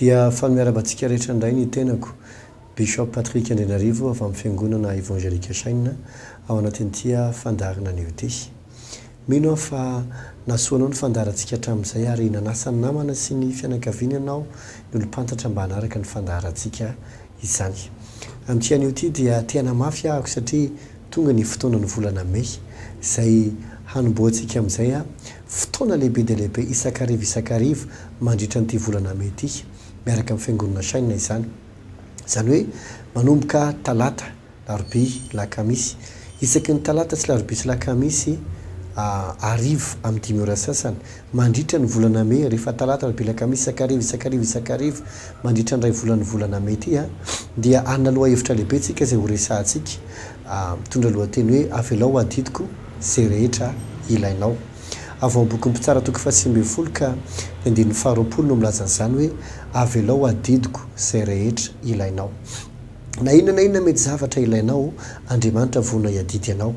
dia fanmiarabantsika rehetra indray ny tenako Bishop Patrick Andrenarivo avy amin'ny fiangonana Evangelique Chaine ao anatin'tia fandarina an'io ity. Mino fa nasoanao ny fandarantsika hatramin'izay ary nanasa ny namana sy ny fianakaviana ianao ny olom-pantatra mba hanaraka ny fandarantsika izany. Amin'ity an'io ity dia tena mafy ahako satria tonga ny fotoana ny volana May izay hanomboantsika amin'izay fotoana lehibe dia lehibe isakarivo mandritra n'ity volana May ity miaraka amin'ny fiangonana Chaine izany. Izany hoe manomboka talata, larobia, lakamisy. Isaky ny talata sy larobia sy lakamisy arivo amin'ny 5 ora sasany mandritra ny volana May. Rehefa talata, larobia, lakamisy isakarivo mandritra ny ray volana May ity dia analoha hevitra lehibe tsika izay ho resahantsika mitondra lohateny hoe avelao adidiko izay rehetra ilainao. Avy ao boky mpitsara toko 7 ka 20 no milaza an'izany hoe avelao adidiko izay rehetra ilainao. Na inona mety zavatra ilainao, Andriamanitra vonona hiadidy anao.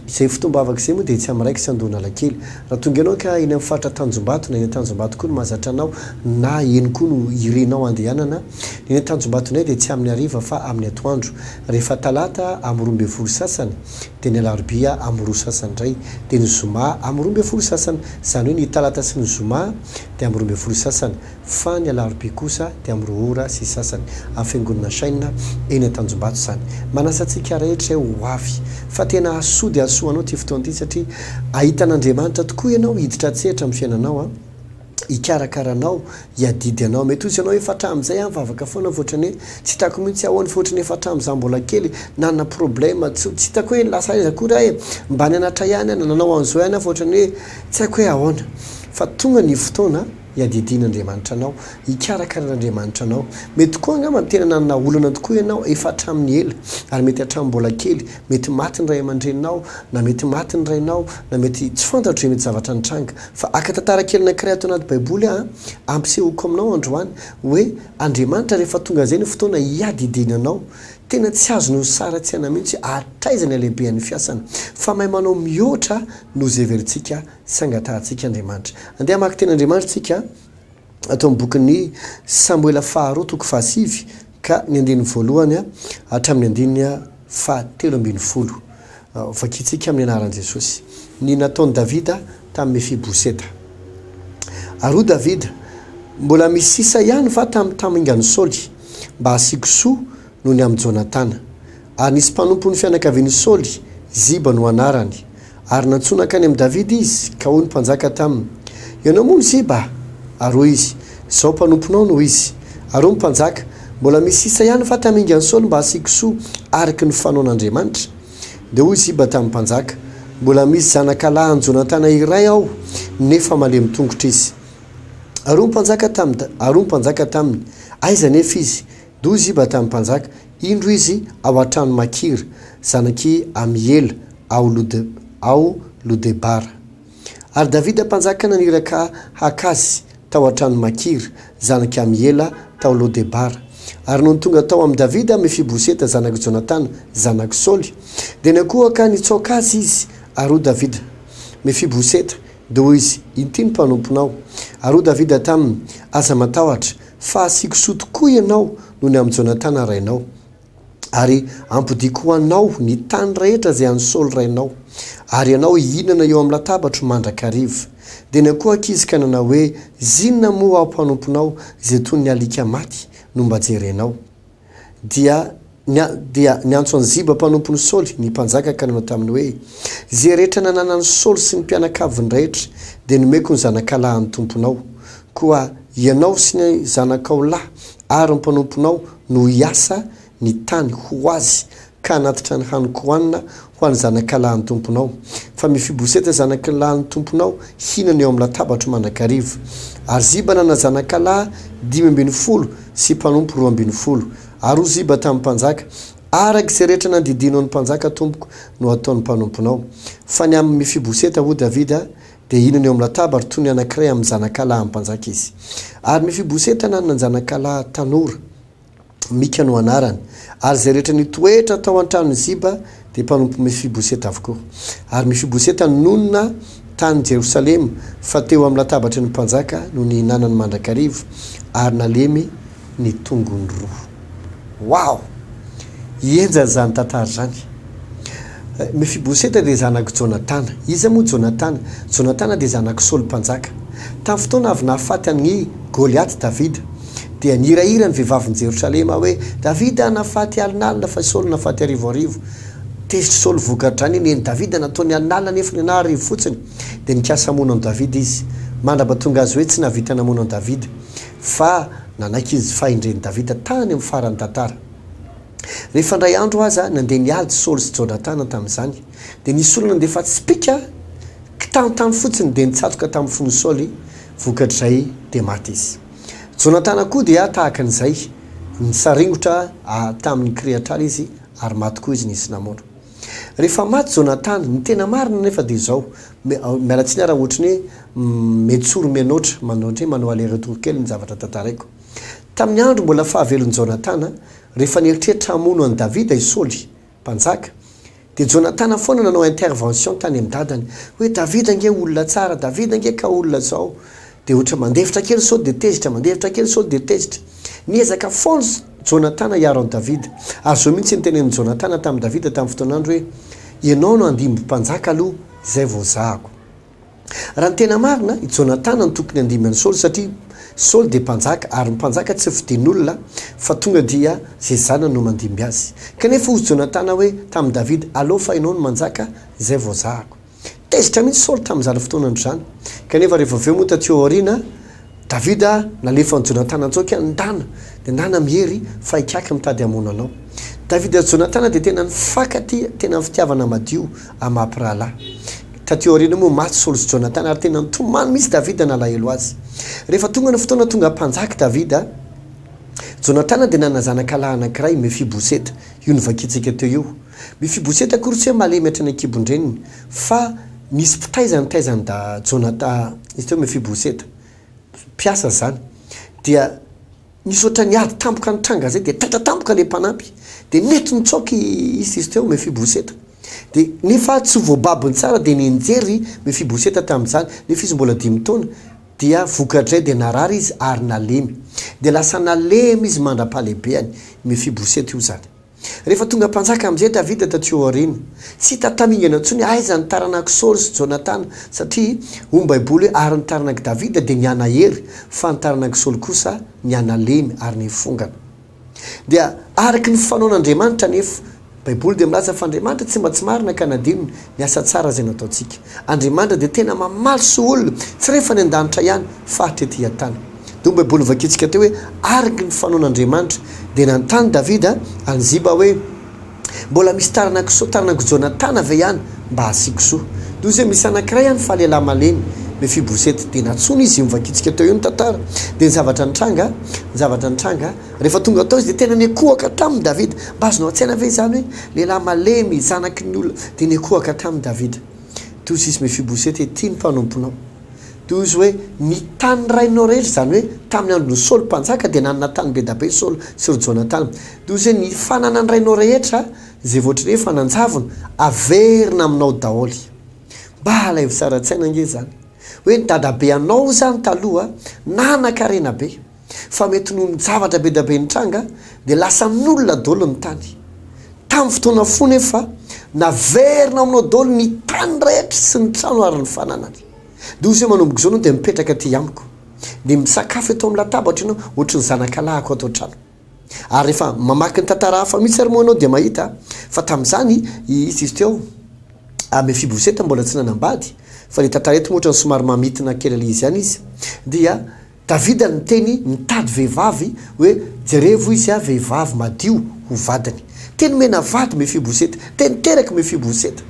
Izay fitombavaka izay moa dia tsy am'raika sy andona lakely. Raha tonga ianao ka eny amin'ny faritra Tanjombato, na eny Tanjombato koa no mahazatra anao, na eny koa no irenao andehanana, eny Tanjombatonay dia tsy amin'ny hariva fa amin'ny atoandro. Rehefa talata amin'ny 12 sasany, dia ny alarobia amin'ny 2 sasany indray, dia ny zoma amin'ny 12 sasany. Izany hoe ny talata sy ny zoma dia amin'ny 12 sasany, fa ny alarobia kosa dia amin'ny 2 ora sy sasany. Amin'ny fiangonana Chaine eny Tanjombato izany. Manasantsika rehetra ho avy fa tena asoa dia asoa anao ity fotoana ity satria ahitan'Andriamanitra tokoa ianao hiditra tsehatra amin'ny fiainanao hikarakaranao, hiadidy anao. Mety ozy ianao efa hatramin'izay mivavaka foana fotrany hoe tsy hitako mihitsy ahoany fotrany efa hatramin'izay mbola kely nanana problème tsy hitako hoe lasa aiza koa mba nianatra ihany nanao an'izao ihany fotrany hoe tsy haiko hoe ahoana. Fa tonga ny fotoana hiadidian'Andriamanitra anao, hikarakaran'Andriamanitra anao. Mety koa angamba tena nanana olana tokoa ianao efa hatramin'ny ela ary mety hatramin'ny mbola kely, mety maty ny ray aman-dreninao, na mety maty ny rainao, na mety tsy fantatro hoe mety zavatra nitranga. Fa akatantara kely anankiray ato anaty baiboly ampisehoko aminao androany hoe Andriamanitra rehefa tonga izay ny fotoana hiadidiananao, tena tsy azony sara tsy ana mihitsy atraizany alehibe ny fiasany fa mahay manao mihoatra no zeveritsika sangatantsika Andriamanitra. Andeha maka teny Andriamanitra tsika atao amin'ny bokin'ny Samuela faharoa toko 7 ka ny 1 hatramin'ny 7. Vakitsika amin'ny anaran'i Jesosy. Ny nataon'i Davida tamin'ny Mefiboseta. Ary Davida mbola misy sisa ihany va tamingany Saoly mba hasiako soa no ny amin'ny Jonatana. Ary nisy mpanompo ny fianakavian'i Saoly, Ziba no anarany. Ary nantsonaka any amin'ny Davida izy ka hoy ny mpanjaka taminy, ianao moa ny Ziba? Ary hoy izy, izao mpanomponao no izy. Ary hoy ny mpanjaka, mbola misy sisa ihany va tamingany Saoly mba hasiako soa araka ny fanaon'Andriamanitra. Dia hoy Ziba tamin'ny mpanjaka, mbola misy zanakalahy ny Jonatana iray ao nefa malemy tongotra izy. Ary hoy ny mpanjaka taminy, aiza nefa izy? Dia hoy Ziba tamin'ny mpanjaka, indro izy ao an-trano Makira, zanaky Amiela ao Lodebara. Ary Davida mpanjaka naniraka Hakazy tao an-trano Makira, zanaky Amiela tao Lodebara. Ary noho ny tonga tao amin'ny Davida Mefiboseta zanaky Jonatana, zanaky Saoly, dia nakoa ka nitsaoka azy izy. Ary hoy Davida, Mefiboseta. Dia hoy izy, ity ny mpanomponao. Ary hoy Davida taminy, aza matahotra fa asiako soa tokoa ianao noho ny amin'ny Jonatana rainao, ary ampodiako anao ny tany rehetra izay an'ny Saoly rainao, ary ianao hihinana eo amin'ny latabatra mandrakariva. Dia nakoa ankizy ka nanao hoe, zinona moa ao mpanomponao izay toy ny alika maty no mba jerenao. Dia niantso an'i Ziba mpanompon'ny Saoly ny mpanjaka ka nanao taminy hoe, izay rehetra nananan'ny Saoly sy ny mpianakaviny rehetra dia nomeko ny zanakalahy ny tomponao, koa ianao sy ny zanakao lahy ary ny mpanomponao no hiasa ny tany ho azy ka anatitra ny haniko hohanina ho an'ny zanakalahy ny tomponao. Fa Mefiboseta zanakalahy ny tomponao hinana eo amin'ny latabatra mandrakariva. Ary Ziba nana zanakalahy 12 sy mpanompo 12. Ary hoy Ziba tamin'ny mpanjaka, araka izay rehetra nandidinao ny mpanjaka tompoko no ataon'ny mpanomponao. Fa ny amin'ny Mefiboseta hoy Davida dia hinana eo amin'ny latabatra toy ny anankiray amin'ny zanakalahy amin'ny mpanjaka izy. Ary Mefiboseta nanana ny zanakalahy tanora, Mika no anarany. Ary izay rehetra nitoetra tao an-tranon'ny Ziba dia mpanompo Mefiboseta avokoa. Ary Mefiboseta nonona tany Jerosalema fa teo amin'ny latabatra ny mpanjaka no ny nanany mandrakariva ary nalemy ny tongony roa. Wow, enjany zany tantara zany. Mefiboseta dia zanaky Jonatana. Izy moa Jonatana dia zanaky Saoly mpanjaka. Tamin'ny fotoana avy nahafaty an'ny Goliath Davida, dia nirahira ny vehivavy Jerosalema hoe Davida nafaty alinalina fa Saoly nafaty arivoarivo. Tezitry Saoly vokadrany ny Davida nataony alinalina nefa ny anahy arivo fotsiny. Dia nikasa hamono Davida izy. Mandrabatonga azy hoe tsy navita namono Davida fa nanaiky izy faindreny Davida tany amin'ny farany tantara. Rehefa ndray andro aza nandeha niady Saoly sy Jonatana tamin'izany, dia nisy olona nandeha fa tsy pika tany fotsiny dia nitsatoka tamin'ny fony Saoly, vokatrizay dia maty izy. Jonatana koa dia tahaka an'izay, nisaringotra tamin'ny kriatrala izy ary maty koa izy nisy namono. Rehefa maty Jonatana, ny tena marina nefa dia izao, mialatsiny raha ohatrany hoe metsoro mianoatra manao aller-retour kely ny zavatra tantaraiko. Tamin'ny andro mbola fahavelon'ny Jonatana, rehefa nieritreritra hamono an'i Davida i Saoly mpanjaka, dia Jonatana foana nanao intervention tany amin'ny dadany hoe Davida nge olona tsara, Davida nge ka olona zao. Dia ohatra mandefitra kely Saoly dia tezitra, mandefitra kely Saoly dia tezitra. Niezaka foana Jonatana hiaro an'i Davida. Ary zao mihitsy nitenen'i Jonatana tamin'ny Davida tamin'ny fotoanandro hoe ianao no andimby mpanjaka aloha izay vao zahako. Raha ny tena marina, i Jonatana no tokony andimby an'i Saoly satria Saoly dia mpanjaka ary mpanjaka tsy fidian'olona fa tonga dia zay zanany no mandimby azy. Kanefa hozy Jonatana hoe tamin'ny Davida aleo fa ianao no manjaka izay vao zahako. Tezitra mihitsy Saoly tamin'izany fotoanandro zany. Kanefa rehefa avy eo moa taty aoriana, Davida nalefan'i Jonatana antsoika ndana, dia ndana mihery fa hikaka mitady hamono anao. Davida sy Jonatana dia tena nifankaty, tena ny fitiavana madio amampirahalahy. Taty aoriana moa maty Saoly sy Jonatana ary tena nitomany misy Davida nalahelo azy. Rehefa tonga ny fotoana tonga mpanjaka Davida, Jonatana dia nanazanakalahy anankiray Mefiboseta, io nivakitsika teo io. Mefiboseta kory tsy hoe malemy hatrany an-kibon-dreniny fa nisy mpitaizany da Jonatana izy teo Mefiboseta mpiasa zany, dia nisy oatra niady tampoka ny tranga zay dia tratratampoka le mpanampy dia nety nitsoky izy teo Mefiboseta. Dia nefa tsy voababiny tsara dia nienjery Mefiboseta tamin'izany, nefa izy mbola 5 taona dia vokatray dia narary izy ary nalemy, dia lasa nalemy izy mandra-pahalehibeany Mefiboseta io zany. Rehefa tonga mpanjaka amin'izay Davida taty aoriana, tsy tatamingana intsony aiza ny taranaka Saoly sy Jonatana satria hoy ny Baiboly hoe ary ny taranaka Davida dia nianahery fa ny taranaka Saoly kosa nianalemy ary nifongana. Dia araky ny fifanoan'Andriamanitra nefa Baiboly dia milaza fa Andriamanitra tsy mba tsy marina ka nadinony ny asa tsara izay nataontsika. Andriamanitra dia tena mamaly olona tsy rehefa ny an-danitra ihany fa hatrety an-tany. Dia Baiboly vakitsika teo hoe araky ny fifanoan'Andriamanitra dia nanontany Davida any Ziba hoe mbola misy taranaka Jonatana ve ihany mba hasiako soa. Dia izy hoe misy anankiray ihany fa lehilahy malemy Mefiboseta dia natsony izy mivakitsika teo io ny tantara. Dia ny zavatra nitranga rehefa tonga tao izy dia tena nikohaka tamin'ny Davida. Mba azonao an-tsaina ve izany hoe lehilahy malemy zanaky ny olona dia nikohaka tamin'ny Davida. Toy izy Mefiboseta tia ny mpanomponao. Toy izy hoe ny tany rainao rehetra zany hoe tamin'ny andro ny Saoly mpanjaka dia nanana tany be da be Saoly sy Jonatana. Toy izy hoe ny fanana ny rainao rehetra zay voatra hoe fananjavona averina aminao daholy. Mba alaivo tsara an-tsaina nge zany hoe ny dadabe anao zany taloha nanan-karena be fa mety noho ny zavatra be da be nitranga dia lasa n'olona daholo ny tany. Tamin'ny fotoana fo nefa naverina aminao daholo ny tany rehetra sy ny trano ary ny fananany. Dia izy hoe manomboka izao anao dia mipetraka aty amiko dia misakafo eto amin'ny latabatra ianao ohatry ny zanakalahako ato an-trano. Ary rehefa mamaky ny tantara hafa mihitsy ary moa anao dia mahita fa tamin'izany izy teo Mefiboseta mbola tsy nanambady fa le tantarety moatra ny somary mamitina kely le izy ihany izy. Dia Davida ny teny mitady vehivavy hoe jerevo izy vehivavy madio ho vadiny. Teny mena vady Mefiboseta, teny teraka Mefiboseta.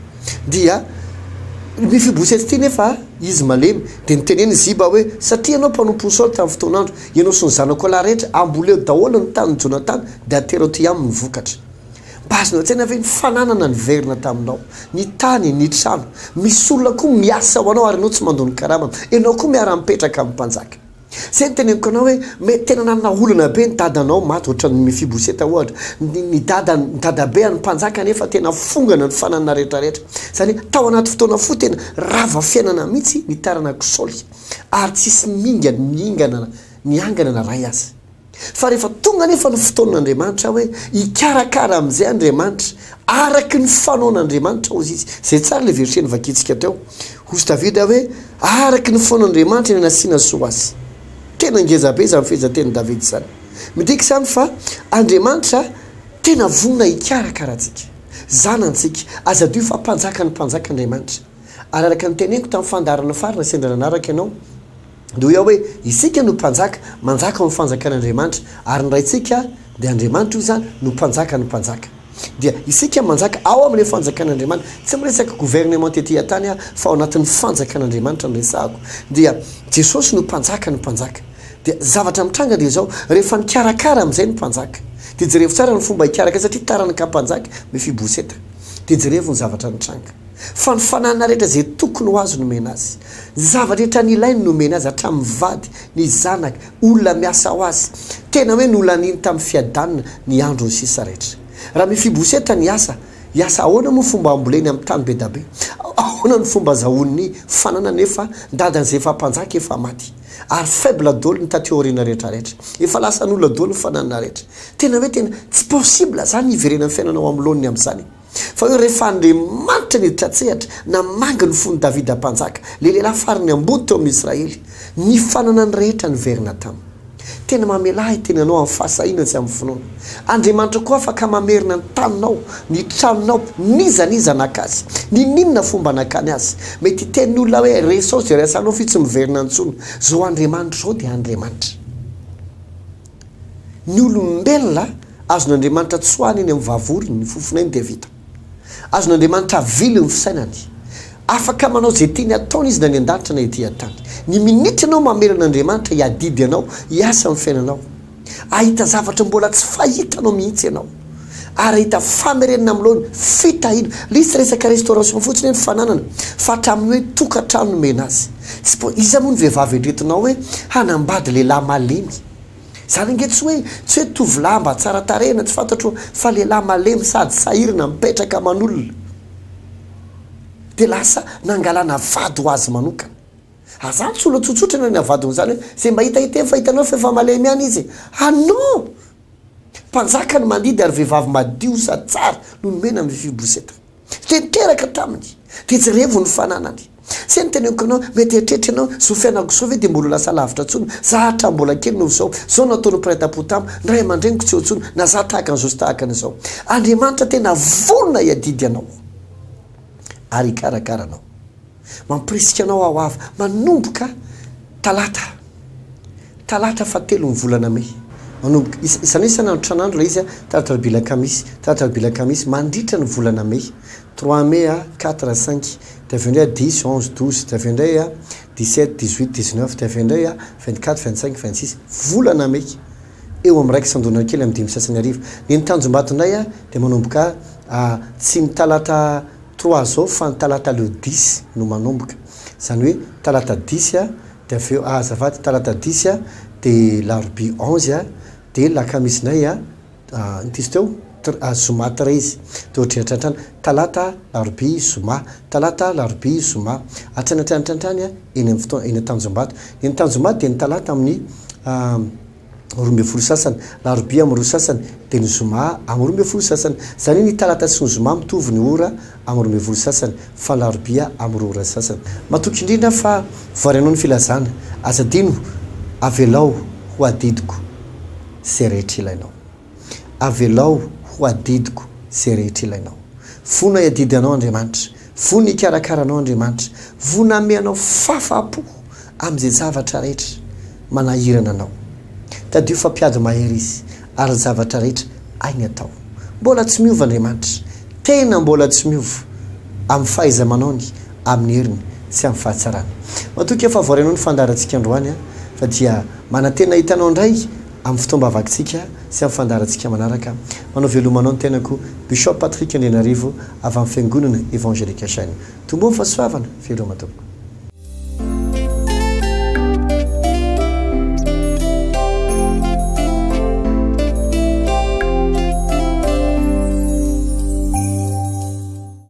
Dia Mefiboseta ty nefa izy malemy dia niteneny Ziba hoe satria ianao mpanompo Saoly tamin'ny fotoanandro, ianao sy ny zanako lahy rehetra amboleo daholo ny tany Jonatana dia atero ty aminy vokatra. Mba azonao an-tsaina ve ny fananana ny verina taminao, ny tany, ny trano. Misy olona koa miasa ho anao ary ianao tsy mandony karama, ianao koa miara-mipetraka amin'ny mpanjaka. Zay ny teneniko anao hoe tena nanana olana be ny dadanao maty ohatran'ny Mefiboseta ohatra. Ny dadabe any mpanjaka nefa tena fongana ny fananana rehetrarehetra. Zany tao anaty fotoana fo tena rava fiainana mihitsy ny taranaka Saoly ary tsisy mingana niangana na ray azy fa rehefa tonga nefa ny fotoan'andriamanitra hoe hikarakara amin'izay andriamanitra araky ny fanaon'andriamanitra ozy izy zay tsara le verset nivakitsika teo hozy davida hoe araky ny foan'andriamanitra ny nasiana soa azy tena ngezabe za mifehezateny davida zany midika zany fa andriamanitra tena vonina hikarakaratsika zanantsika azadio fa mpanjaka ny mpanjaka andriamanitra ary araka ny teneniko tamin'ny fandarana farina sendra nanaraka ianao do ia hoe isika no mpanjaka manjaka ny fanjakan'andriamanitra ary ny raintsika dia andriamanitra io zany no mpanjaka ny mpanjaka dia isika manjaka ao amin'le fanjakan'andriamanitra tsy miresaka gouvernement tety tany fa ao anatin'ny fanjakan'andriamanitra nyresahako dia jesosy no mpanjaka ny mpanjaka dia zavatra mitranga dia zao rehefa nikarakara amin'izay ny mpanjaka dia jerevo tsara ny fomba hikaraka satria taranaka mpanjaka Mefiboseta dia jerevo ny zavatra nitranga fa ny fananana rehetra zay tokony ho azo nomena azy zavatra rehetra ny ilainy nomena azy hatramin'ny vady ny zanaka olona miasa ho azy tena hoe nolaniny tamin'ny fiadanina ny andro ny sisa rehetra raha Mefiboseta ny asa ahoana moa fomba amboleny amin'ny tany be dabe ahoana ny fomba zahon'ny fanana nefa dadan'izay efa mpanjaka efa maty ary faible dolo ny tateorina rehetrarehetra efa lasa n'olona dolo ny fananana rehetra tena hoe tena tsy possible zany hiverena ny fiainanao am'loniny amin'izany fa hoe rehefa andriamanitra niditra tsehatra na mangy ny fony davida mpanjaka le lehilahy fariny ambony teo amin'ny Israely ny fananany rehetra niverina taminy tena mamelahy tena anao amin'ny fahasahiana sy amin'ny finoana andriamanitra koa afaka mamerina ny taninao ny tranonao nizaniza nakazy ninona fomba nakany azy mety teny olona hoe resao zay resanao fi tsy miverina ntsony zao andriamanitra zao dia andriamanitra ny olombelona azon'andriamanitra tsoany eny amin'ny vavoriny ny fofona iny dia vita azon'andriamanitra avily ny fisainany afaka manao zay tiany ataony izy na ny an-danitra na ety an-tany ny minitra anao mameran'andriamanitra hiadidy anao hiasa amin'ny fiainanao ahita zavatra mbola tsy fahitanao mihitsy ianao ary ahita famerenana amin'lohany fitahina lisy resaka restauration fotsiny ny fananana fa hatramin'ny hoe tokantrano nomena azy iza moa ny vehivavy endretinao hoe hanambady lehilahy malemy zany nge tsy hoe tovylamba tsara tarehina tsy fantatro fa lehilahy malemy sady sahirina mipetraka aman'olona dia lasa nangalana vady ho azy manokana azany tsy olona tsotsotra na ny avadiny zany hoe zay mba hitahita fa hitanao fa efa malemy ihany izy no mpanjaka ny mandidy ary vehivavy madio sady tsara no nomena Mefiboseta tenteraka taminy dia jerevo ny fananany sy ny teneniko anao mety eritreritry ianao zo fiainako zao ve dia mbola lasa lavitra ntsony za hatra mbola kely no zao nataony prêt-à-portamo ndray aman-dreniko tsy eo ntsony na za tahaka an'izao sy tahaka an'izao andriamanitra tena volona hiadidy anao ary hikarakara anao mampirisika anao ao avy manomboka talata fa 3 ny volana May manomboka isanisana andro tranandro la izy talatalbilakamisy mandritra ny volana May 3 May 4 5 dia avy indray 10 11 12 dia avy indray 17 18 19 dia avy indray 24 25 26 volana May eo amin'ny raiky sandonana kely amin'ny 5 sasany arivo ny tanjom-bato indray dia manomboka tsy ny talata 3 zao fa ny talata le 10 no manomboka zany hoe talata 10 dia avy eo azafady talata 10 dia larobia 11 dia lakamisinay ntisy teo zoma 13 dia ohatreratratrany talata larobia zoma talata larobia zoma atranatrantrany eny amin'ny fotoana eny tanjom-bato ny tanjom-bato dia ny talata amin'ny 12 sasany larobia amin'ny 2 sasany dia ny zoma amin'ny 12 sasany zany ny talata sy ny zoma mitovy ny ora amin'ny 12 sasany fa larobia amin'ny 2 sasany matoky indrindra fa voarianao ny filazana azadino avelao ho adidiko zay rehetra ilainao avelao ho adidiko zay rehetra ilainao fona hiadidy anao andriamanitra fona hikarakara anao andriamanitra vona amenao fafapo amin'izay zavatra rehetra manahirana anao tadio fa mpiady mahery izy ary zavatra rehetra ainy atao mbola tsy miova andriamanitra tena mbola tsy miova amin'ny fahaiza-manaony amin'ny heriny sy amin'ny fahatsarany matoky efa voarianao ny fandarantsika androany fa dia manantena hitanao indray amin'ny fotomba avakitsika sy amin'ny fandarantsika manaraka manao velomanao ny tenako Bishop Patrick Ndinarivo avy amin'ny fiangonana Evangelique Chaîne tombo fahasoavana veloma tompoko